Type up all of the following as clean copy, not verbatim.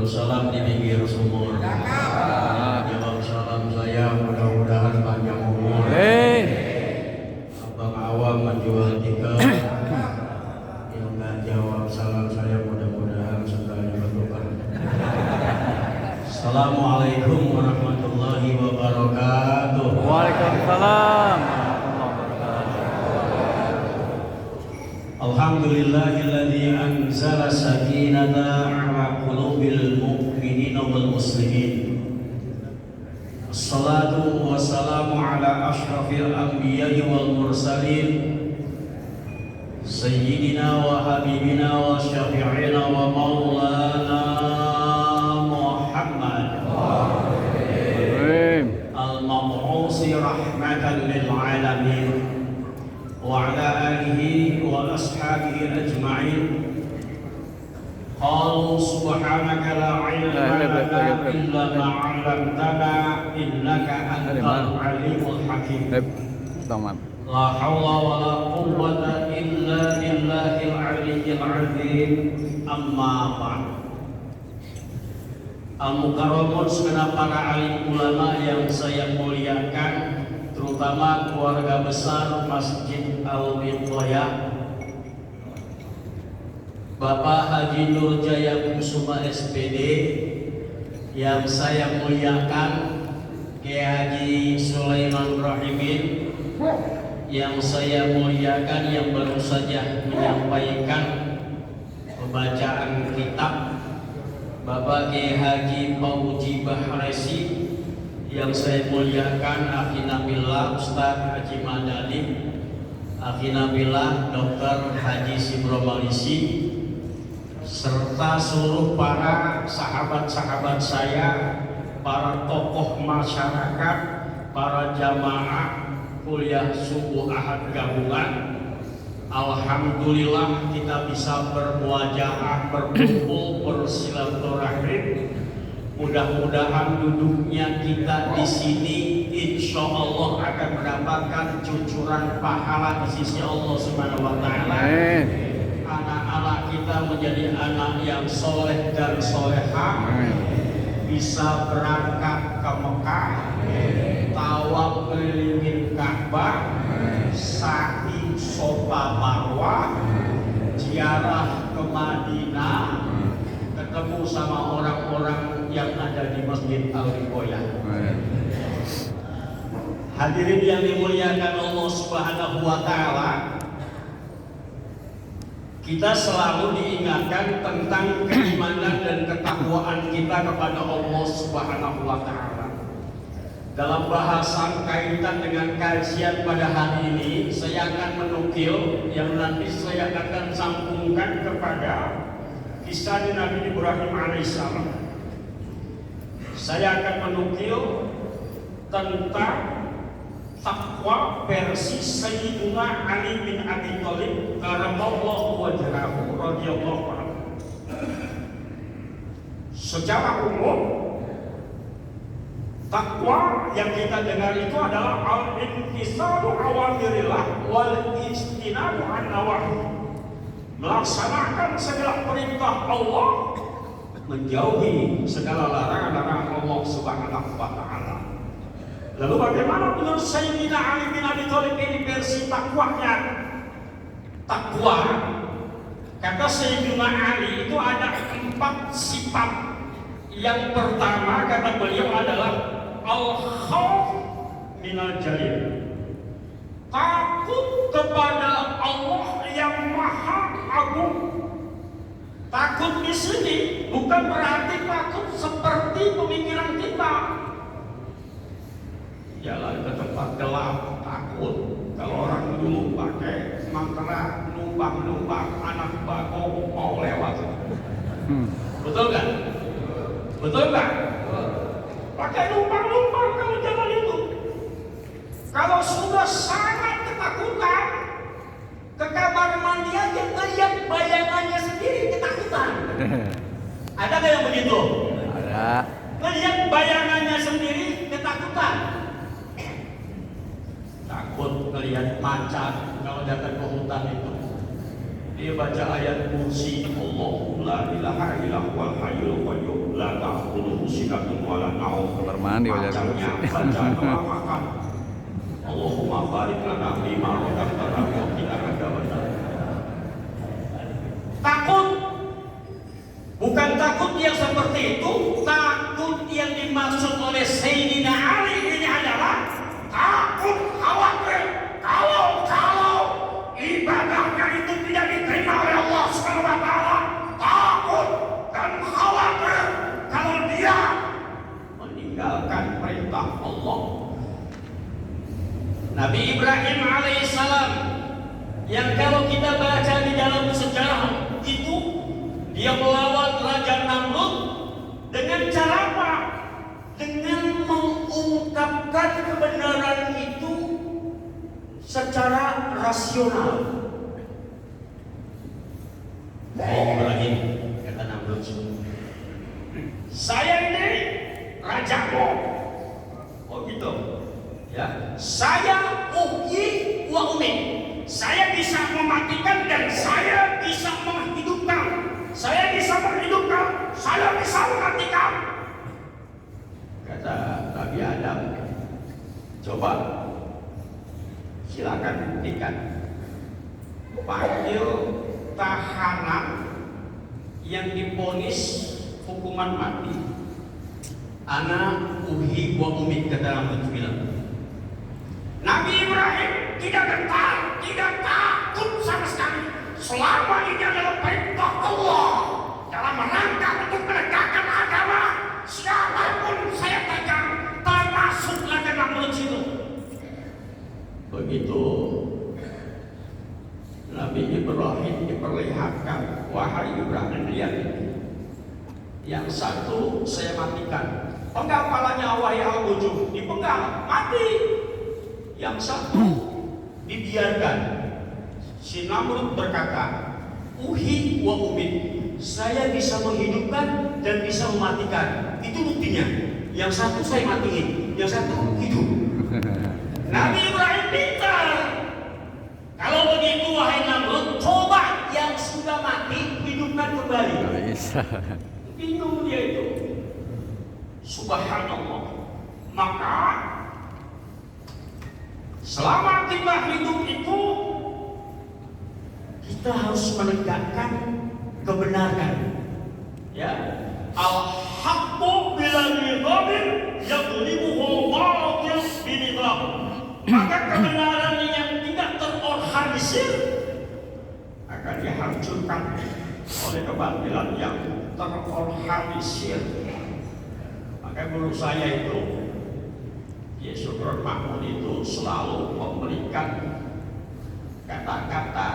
salam di pinggir sumur. Jawab salam saya mudah-mudahan panjang umur. Abang awam menjual tiket. Yang nggak jawab salam saya mudah-mudahan segalanya bertukar. Assalamualaikum warahmatullahi wabarakatuh. Waalaikumsalam. Alhamdulillahilladzi anzala sakinata ala qulubil mu'minina wal muslimin. Assalatu wassalamu ala asyrafil anbiya'i wal mursalin sayyidina wa habibina wa syafi'ina wa maulana Muhammad al-mab'usi rahmatan lil alamin wa ala alihi wa ashabihi ajma'in. Qalu subhanaka la ilma lana illa ma 'allamtana innaka antal alimul hakim. La haula wa la quwwata illa billahil aliyyil azim. Amma ba'd. Al-mukarramun segenap para alim ulama yang saya muliakan, terutama keluarga besar Masjid Al-Bidayah, Bapak Haji Nur Jaya Kusuma SPD yang saya muliakan, Kiai Haji Sulaiman Rahimin yang saya muliakan, yang baru saja menyampaikan pembacaan kitab, Bapak Kiai Haji Pauji Bahresi yang saya muliakan, Akhi Nabilah Ustaz Haji Madani, Akhi Nabilah Dr. Haji Sibro Malisi, serta seluruh para sahabat-sahabat saya, para tokoh masyarakat, para jamaah kuliah subuh ahad gabungan. Alhamdulillah kita bisa bermuajahah, berkumpul, bersilaturahim. Mudah-mudahan duduknya kita di sini insya Allah akan mendapatkan cucuran pahala di sisi Allah Subhanahu wa Ta'ala. Anak-anak kita menjadi anak yang soleh dan solehah, bisa berangkat ke Mekah, tawaf kelilingin Ka'bah, sa'i Sofa Marwah, ziarah ke Madinah, ketemu sama orang-orang yang ada di Masjid Al-Bidayah. Hadirin yang dimuliakan Allah Subhanahu wa Ta'ala, kita selalu diingatkan tentang keimanan dan ketakwaan kita kepada Allah Subhanahu wa Ta'ala. Dalam bahasan kaitan dengan kajian pada hari ini, saya akan menukil yang nanti saya akan sambungkan kepada kisah Nabi Ibrahim alaihissalam. Saya akan menukil tentang takwa versi Sayyidina Ali bin Abi Thalib karamallahu wajhahu radhiyallahu anhu. Secara umum, takwa yang kita dengar itu adalah al-imtisalu awamirillah wal ijtinabu an nawahi. Melaksanakan segala perintah Allah, menjauhi segala larangan-larangan Allah Subhanahu wa Ta'ala. Lalu bagaimana menurut Sayyidina Ali bin Abi Thalib ini versi takwanya? Takwa, kata Sayyidina Ali itu ada 4 sifat. Yang pertama kata beliau adalah al-khawf minal jalil, takut kepada Allah yang maha agung. Takut di sini bukan berarti takut seperti pemikiran kita. Jalan ke tempat gelap takut. Kalau orang dulu pakai mantra numpang-numpang, anak bagong mau lewat. Betul kan? Betul kan? Pakai numpang-numpang kalau jalan itu. Kalau sudah sangat ketakutan, ke kamar mandi aja ngeliat bayangannya sendiri ketakutan. Ada nggak yang begitu? Ada. Ngeliat bayangannya sendiri ketakutan. Takut ngeliat macan kalau datang ke hutan itu. Dia baca ayat kursi, Allahu la ilaha illa huwal hayyul qayyum la ta'khudhuhu sinatun wa la nawm. Kamar mandi wajah Macamnya baca doa makan. Allahumma barik lana fima razaqtana wa qina adzabannar. Takut bukan takut yang seperti itu, takut yang dimaksud oleh Sayyidina Ali ini adalah takut khawatir kalau ibadahnya itu tidak diterima oleh Allah Subhanahu wa taala, takut dan khawatir kalau dia meninggalkan perintah Allah. Nabi Ibrahim alaihissalam yang kalau kita baca di dalam sejarah itu dia melawan Raja Namrud dengan cara apa? Dengan mengungkapkan kebenaran itu secara rasional. Ibrahim, kata Namrud, saya ini rajamu. Oh gitu. Ya, saya uhyi wa umit. Saya bisa mematikan dan saya bisa menghidupkan. Saya bisa menghidupkan, saya bisa mematikan. Kata Nabi Adam, coba silakan buktikan. Panggil tahanan yang divonis hukuman mati. Ana uhi wa umit, kata Namrud bilang. Nabi Ibrahim tidak gentar, tidak takut sama sekali. Selama ini adalah perintah Allah dalam rangka untuk menegakkan agama, siapapun saya pegang, termasuklah ke Namrud itu. Begitu Nabi Ibrahim diperlihatkan, wahai Ibrahim, lihat ini. Yang satu saya matikan, penggal kepalanya, wahai Al-Wujud, dipenggal, mati. Yang satu dibiarkan. Si Namrud berkata, uhi wa umit, saya bisa menghidupkan dan bisa mematikan. Itu buktinya. Yang satu saya matiin, yang satu hidup. Nabi Ibrahim pintar. Kalau begitu wahai Namrud, coba yang sudah mati hidupkan kembali. Nggak bisa. Bingung dia itu. Subhanallah. Maka selama kita hidup itu kita harus menegakkan kebenaran. Ya, al-haqqu bila nidhamin yaghlibuhu al-batil binidham. Maka kebenaran yang tidak terorganisir akan dihancurkan oleh kebatilan yang terorganisir. Maka menurut saya itu Yesus Mahmud itu selalu memberikan kata-kata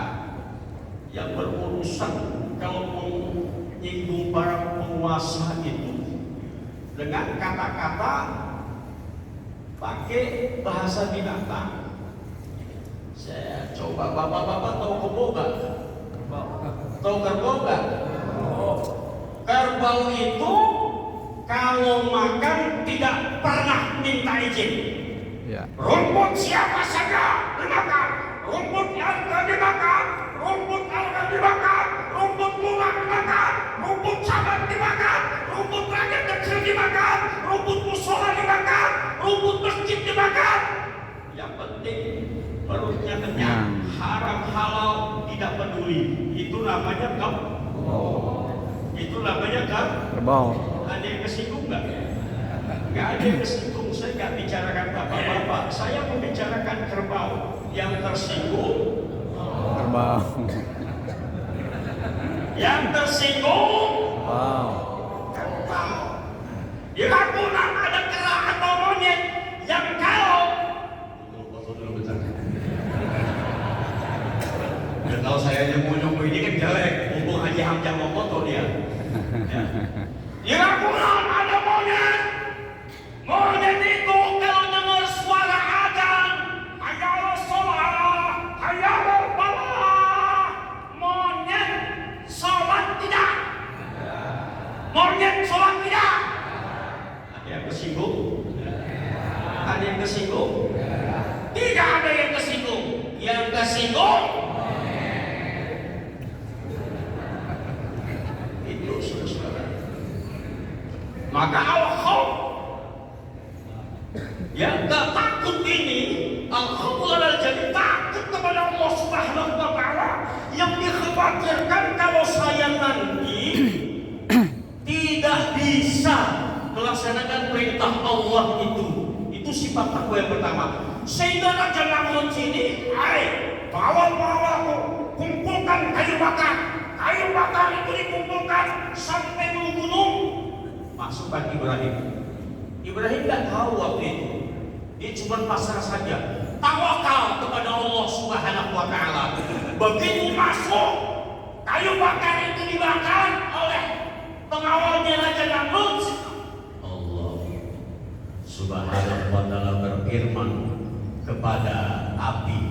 yang berurusan kalau menyinggung para penguasa itu dengan kata-kata pakai bahasa binatang. Saya coba, bapak-bapak tahu kerbau gak? Tahu kerbau gak? Kerbau itu kalau makan tidak pernah minta izin. Ya. Rumput siapa saja dimakan, rumput alga dimakan, rumput alga dimakan, rumput bunga dimakan, rumput sabat dimakan, rumput rakyat kecil dimakan, rumput musola dimakan, rumput masjid dimakan. Yang penting perutnya kenyang, haram halal tidak peduli. Itu namanya kerbau. Itu namanya Kerbau. Ada yang kesinggung nggak? Nggak ada yang kesinggung. Saya nggak bicarakan bapak-bapak. Saya membicarakan kerbau. Yang tersinggung Kerbau. Yang tersinggung Wow. kerbau. Di Ragunan ada kera atau monyet yang kalau kalau saya nyembuh ini kan jelek. Mumpung Haji Hamzah mau foto dia. Ya. Di Ragunan ada monyet. Monyet itu kalau dengar suara adzan, hayya sholat, hayya falah, monyet sholat tidak. Monyet sholat tidak. Ada yang kesinggung? Ada yang kesinggung? Tidak ada yang kesinggung. Yang kesinggung itu saudara. Maka al-khawf, ya gak takut ini, al-khawf adalah jadi takut kepada Allah Subhanahu wa Ta'ala, yang dikhawatirkan kalau saya nanti tidak bisa melaksanakan perintah Allah itu sifat takwa yang pertama. Sehingga Raja Namrud sini, bawa kumpulkan kayu bakar itu dikumpulkan sampai menggunung. Masukkan Ibrahim nggak tahu waktu itu, dia cuma pasrah saja, tawakal kepada Allah Subhanahu wa Ta'ala. Begitu masuk, kayu bakar itu dibakar oleh pengawalnya Raja Namrud. Allah Subhanahu wa Ta'ala berfirman kepada api,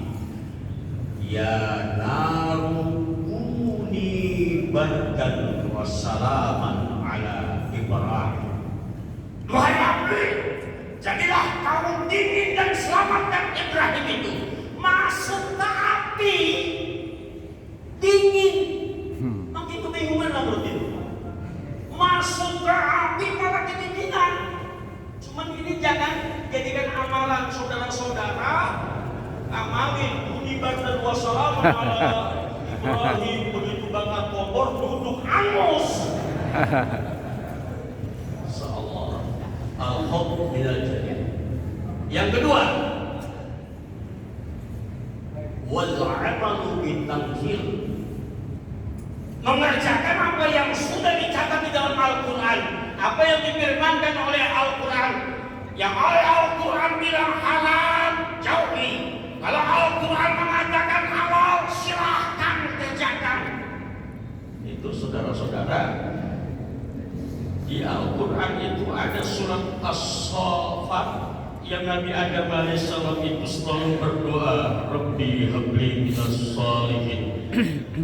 ya naru kuni bardan wa salaman ala Ibrahim. Wahai api, jadilah kamu dingin dan selamatkan Ibrahim itu. Masuk ke api dingin, makin kebingungan Namrud itu. Masuk ke api malah kedinginan. Cuman ini jangan jadikan amalan saudara-saudara. Amalin unibat dan wassalam ala Ibrahim, begitu bakar kompor duduk angus. Seolah al-khawf minal jannah. Yang kedua, wal amalu bitamthil, mengerjakan apa yang sudah dicatat di dalam Al-Quran, apa yang difirmankan oleh Al-Quran. Yang oleh Al-Quran bilang halal, jauhi. Kalau Al-Quran mengatakan halal, silahkan kerjakan. Itu saudara-saudara, di Al-Quran itu ada surat As-Saffat yang Nabi Adam alaihissalam itu selalu berdoa, Rabbi habli minas shalihin,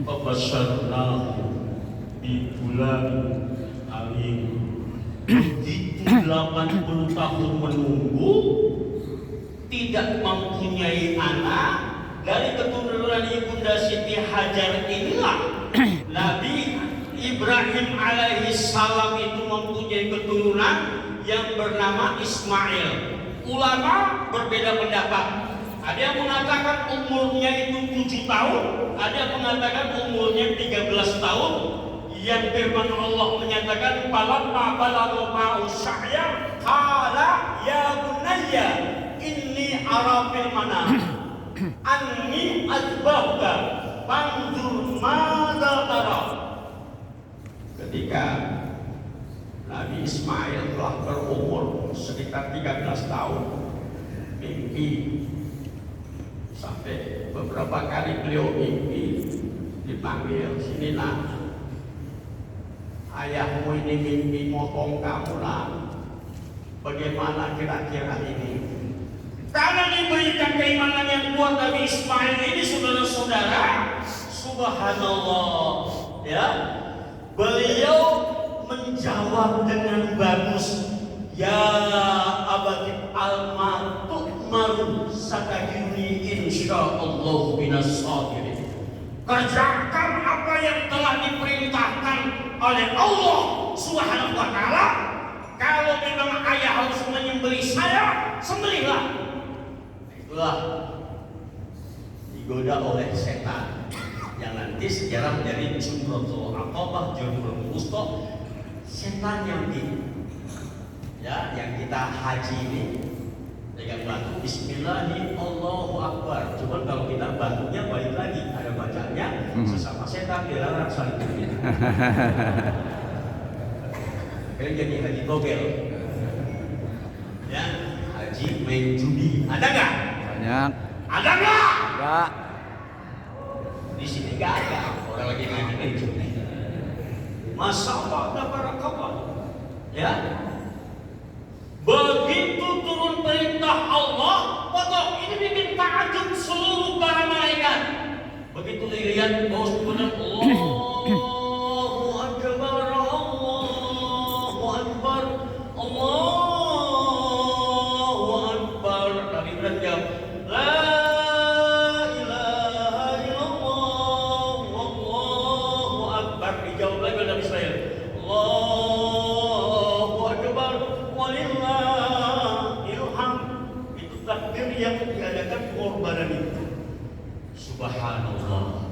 fabasyarnahu bi gulamin alim. Begitu 80 tahun menunggu, tidak mempunyai anak, dari keturunan ibunda Siti Hajar inilah Nabi Ibrahim alaihissalam itu mempunyai keturunan yang bernama Ismail. Ulama berbeda pendapat. Ada yang mengatakan umurnya itu 7 tahun, ada yang mengatakan umurnya 13 tahun. Yang firman Allah menyatakan falamma balagha ma'u sa'ya qala ya bunayya inni ara fil manam anni azbahuka fanzur madza tara. Ketika Nabi Ismail telah berumur sekitar 13 tahun, mimpi sampai beberapa kali beliau mimpi dipanggil, sini nak, ayahmu ini mimpi motong kamu lah. Bagaimana kira-kira ini? Karena diberikan keimanan yang kuat Nabi Ismail ini, saudara-saudara, subhanallah, ya, beliau menjawab dengan bagus, ya abadi al-matu maru satajuni insyaallah minas sabirin. Kerjakan apa yang telah diperintahkan oleh Allah Subhanahu wa Ta'ala. Kalau memang ayah harus menyembelih saya, sembelihlah. Itulah digoda oleh setan yang nanti sejarah menjadi Jumratul Aqabah, Jumratul Wusta. Setan yang yang kita haji ini dengan batu Bismillahirrahmanirrahim Allahu Akbar. Cuma kalau kita batunya balik lagi, ada bacanya sesama setan dilarang saling judi. Kalian jadi haji togel, ya, haji main judi. Ada nggak? Banyak. Ada nggak? Ada. Di sini nggak ada orang lagi main judi. Masya Allah, ada barakallah. Ya. Begitu turun perintah Allah, pokok ini bikin takjub seluruh para malaikat. Begitu dilihat bos benar, Allahu Akbar, Allahu Akbar, Allahu Akbar. Nabi Ibrahim jawab, La ilaha illallah, Allahu Akbar. Dijawab lagi oleh Nabi Israel, Allahu Akbar. Subhanallah.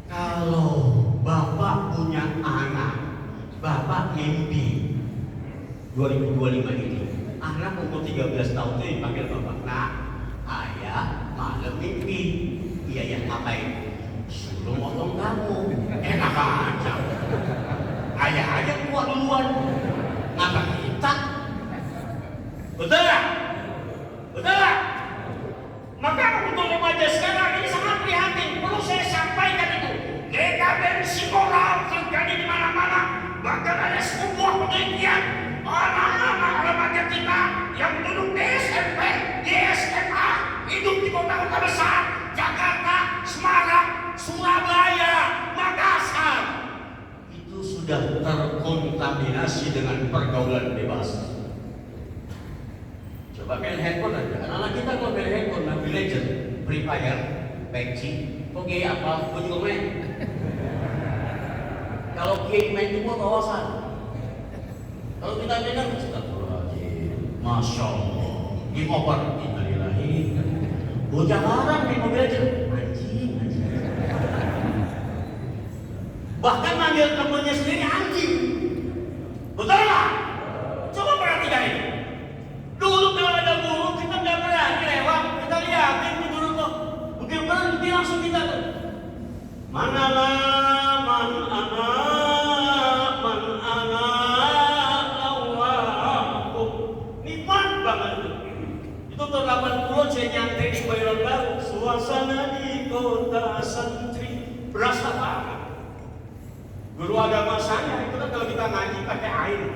Kalau Bapak punya anak, Bapak mimpi 2025 ini anak umur 13 tahun itu dipanggil Bapak, nah ayah malam mimpi, iya ya ngapain? Suruh motong kamu, enak aja. Ayah aja keluar duluan, ngapa kita? Betul gak? Betul gak? Maka untuk remaja sekarang ini sangat prihatin. Perlu saya sampaikan itu. Dekadensi moral terjadi di mana-mana. Bahkan ada sebuah penelitian anak-anak remaja kita yang duduk di SMP, di SMA, hidup di kota-kota besar, Jakarta, Semarang, Surabaya, Makassar, itu sudah terkontaminasi dengan pergaulan bebas. Coba main handphone aja, anak-anak kita kalau main handphone, Mobile Legend, Free Fire, PUBG, oke apa, gue juga main. Kalau kiai main itu buat kawasan. Kalau kita dengar, astagfirullahaladzim, Masya Allah, game over, innalillahi. Bocah larang main Mobile Legend, anjing. Bahkan manggil temennya sendiri anjing. Betul nggak? Coba perhatikan ini. Dulu kalau ada guru kita nggak berani lewat, kita lihatin di guru tuh, begitu berhenti langsung kita tuh. Mana man Allah, nikmat banget itu. Itu tahun 80 saya nyantai di Bayoran Baru, suasana di kota santri berasa banget. Guru agama saya itu kan kalau kita ngaji pakai air,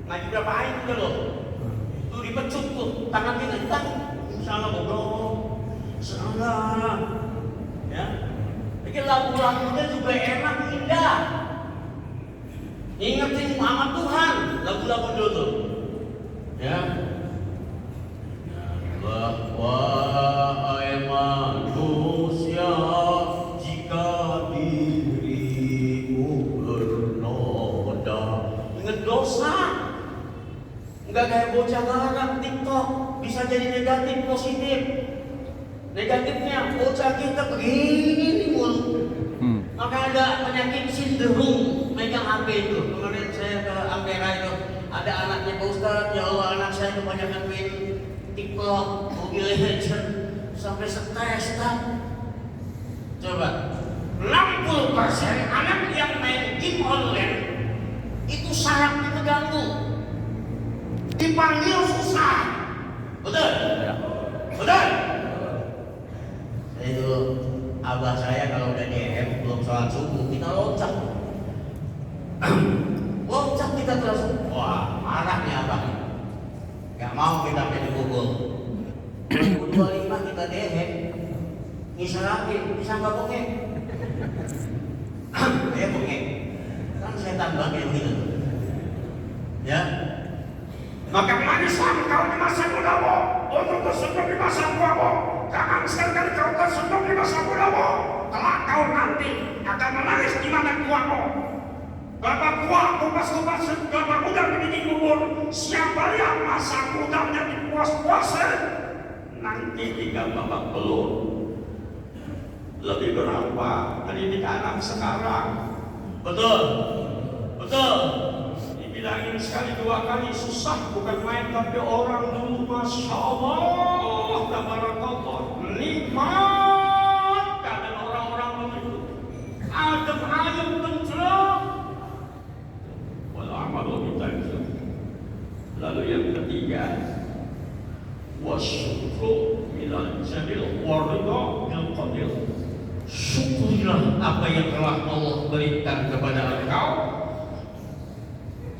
ngaji berapa air udah loh. Dipecut tuh, tangan kita ditarik, salah ngobrol, salah, ya. Bikin lagu-lagunya juga enak, indah. Ingetin sama Tuhan, lagu-lagu dulu, ya. Wahai manusia, jika dirimu bernoda, ingat dosa. Enggak kayak bocah larang TikTok, bisa jadi negatif positif. Negatifnya bocah kita begini mulu. Maka ada penyakit sindrom megang HP itu. Kemarin saya ke Ampera itu, ada anaknya Pak Ustadz, ya Allah anak saya kebanyakan main TikTok, Mobile Legend, sampai stres kan. Coba 60% anak yang main game online itu sarafnya terganggu. Dipanggil susah, betul? Ya. Betul? Itu abah saya kalau udah DM belum sholat subuh kita loncat, loncat kita terus, wah marah nih abah, nggak mau kita main Google. 25 kita DM, ngisarakin, bisa nggak bongeng? Ya bongeng, kan saya tambah kayak begitu, ya. Maka manislah kau di masa mudamu untuk tersentuh di masa tuamu. Jangan sekali-kali kau tersentuh di masa mudamu. Kelak kau nanti akan menangis di mana tuamu. Bapak tua kupas-kupas bapak muda mendidik umur. Siapa yang masa mudanya dipuas-puasin, nanti jika bapak belum lebih berapa mendidik anak sekarang. Betul, betul. Bilangin sekali dua kali susah, bukan main, tapi orang dulu Masya Allah, tabarakallah, nikmat keadaan orang-orang dulu itu, adem ayem tenteram, wal amalu bitanzil. Lalu yang ketiga, wasyukru minal jamil warida bil qadir. Syukurilah apa yang telah Allah berikan kepada engkau.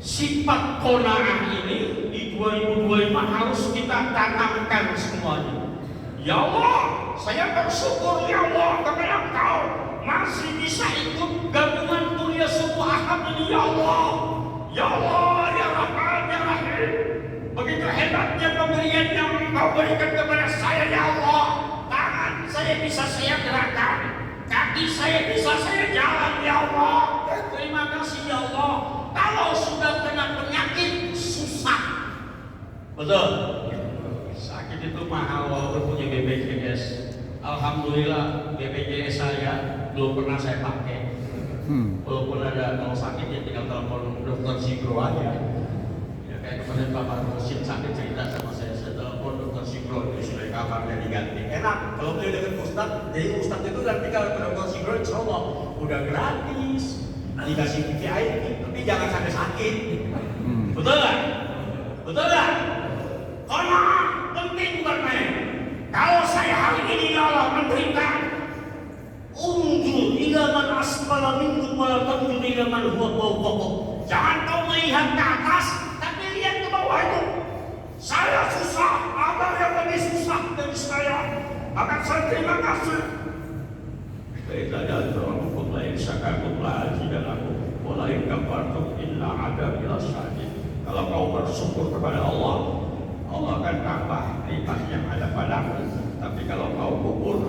Sifat qanaah ini di 2025 harus kita tanamkan semuanya. Ya Allah, saya bersyukur ya Allah kepada Engkau masih bisa ikut gabungan kuliah subuh Ahad ini ya Allah. Ya Allah, ya Rahman, ya Rahim. Begitu hebatnya pemberian yang Engkau berikan kepada saya ya Allah. Tangan saya bisa saya gerakkan, kaki saya bisa saya jalan ya Allah. Terima kasih ya Allah. Kalau sudah kena penyakit susah, betul. Sakit itu mahal walaupun punya BPJS. Alhamdulillah BPJS saya belum pernah saya pakai. Walaupun ada kalau sakit ya tinggal telepon dokter Sigro aja. Ya kayak kemarin Bapak Rosin sakit cerita sama saya telepon dokter Sigro, jadi sudah kabarnya diganti. Enak kalau beliau dengan Ustadz, jadi Ustadz itu nanti kalau ke dokter Sigro insya Allah udah gratis, dikasih VIP, tapi jangan sampai sakit. Betul nggak? Betul nggak? Karena penting bukan main. Kalau saya hari ini ya Allah menderita, unjul ila man asfala minkum wa la tanjul ila man huwa fawqakum. Jangan kau melihat ke atas, tapi lihat ke bawah itu. Saya susah, ada yang lebih susah dari saya. Akan saya terima kasih. Baiklah dan rabbukum la in syakartum la azidannakum wa la in kafartum inna adabi lasyadid. Kalau kau bersyukur kepada Allah, Allah akan tambah nikmat yang ada padamu. Tapi kalau kau kufur,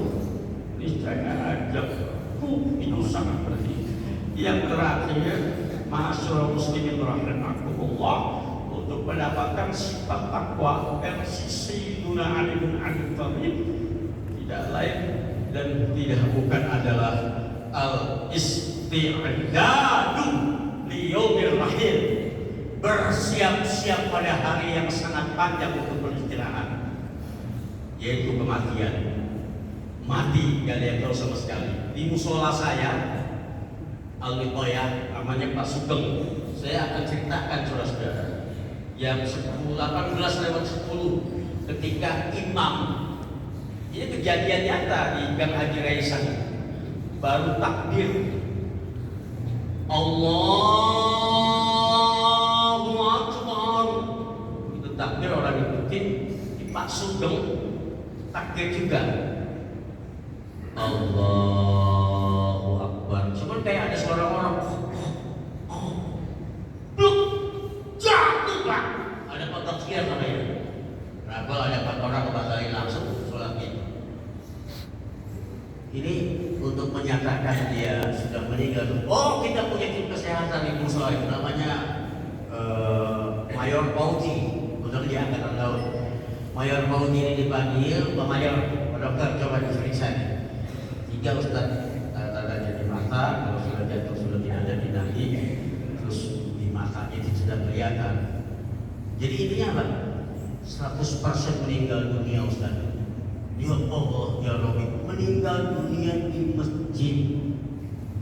niscaya azabku itu sangat pedih. Yang terakhir, ma'asyiral muslimin rahimakumullah, untuk mendapatkan sifat takwa versi Sayyiduna Ali bin Abi Thalib tidak lain dan tidak bukan adalah al-isti'dadu li yaumil rahil, bersiap-siap pada hari yang sangat panjang untuk beristirahat, yaitu kematian. Mati gak ada yang tahu sama sekali. Di musola saya Al-Wiqayah, namanya Pak Sugeng, saya akan ceritakan saudara-saudara yang 18:10 ketika imam, ini kejadian nyata di Gang Haji Raisan, baru takbir Allahu Akbar, itu takbir orang ikutin. Di Pak Sugeng takbir juga Allahu Akbar, cuman kayak ada suara orang bluk jatuh pak, ada kotak sekian namanya. Kenapa ada 4 orang kebatalin langsung sholatnya? Ini untuk menyatakan dia sudah meninggal. Oh, kita punya tim kesehatan di musola itu namanya Mayor Pauji, betul dia angkatan laut. Mayor Pauji ini dipanggil, Pak Mayor, Pak Dokter coba diperiksa. 3 Ustaz, tanda-tanda di mata, kalau sudah jatuh sudah tidak ada di dahi, terus di mata itu sudah kelihatan. Jadi intinya apa? 100% meninggal dunia Ustaz. Ya Allah, ya Rabbi, meninggal dunia di masjid.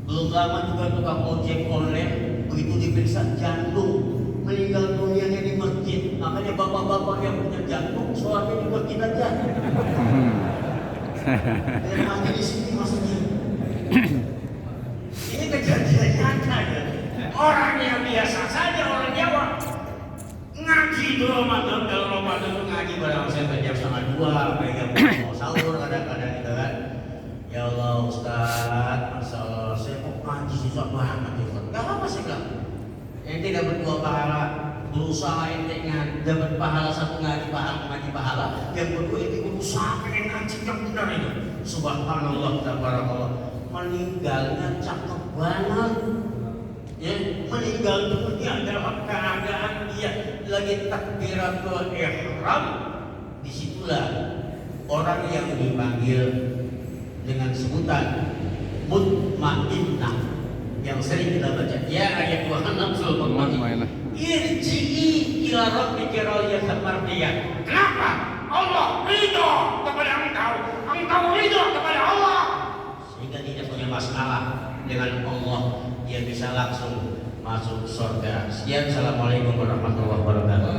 Belum lama juga tukang ojek online, begitu diperiksa jantung, meninggal dunianya di masjid. Makanya bapak-bapak yang punya jantung, sholatnya di masjid aja. Dan masih di sini maksudnya. Ini kejadian nyata ya. Orang yang biasa saja, orang Jawa ngaji itu Ramadan, kalau Ramadan itu ngaji barang sampai jam 1:30, pegang mau sahur kadang-kadang gitu kan. Ya Allah Ustaz, Masya Allah, saya kok ngaji susah banget gitu. Gak apa sih kak? Yang tidak berdua pahala, berusaha intinya dapat pahala satu ngaji pahala, yang kedua itu berusaha pengen ngaji yang benar itu. Subhanallah, tabarakallah, meninggalnya cakep banget. Ya, meninggal dunia dalam keadaan dia lagi takbiratul ihram. Disitulah orang yang dipanggil dengan sebutan mutmainnah yang sering kita baca, ya ayat Tuhan nafsul mutmainnah irji'i ila rabbika radiyatan mardiyah. Kenapa? Allah ridho kepada engkau ridho kepada Allah, sehingga tidak punya masalah dengan Allah, dia bisa langsung masuk surga. Sekian, assalamualaikum warahmatullahi wabarakatuh.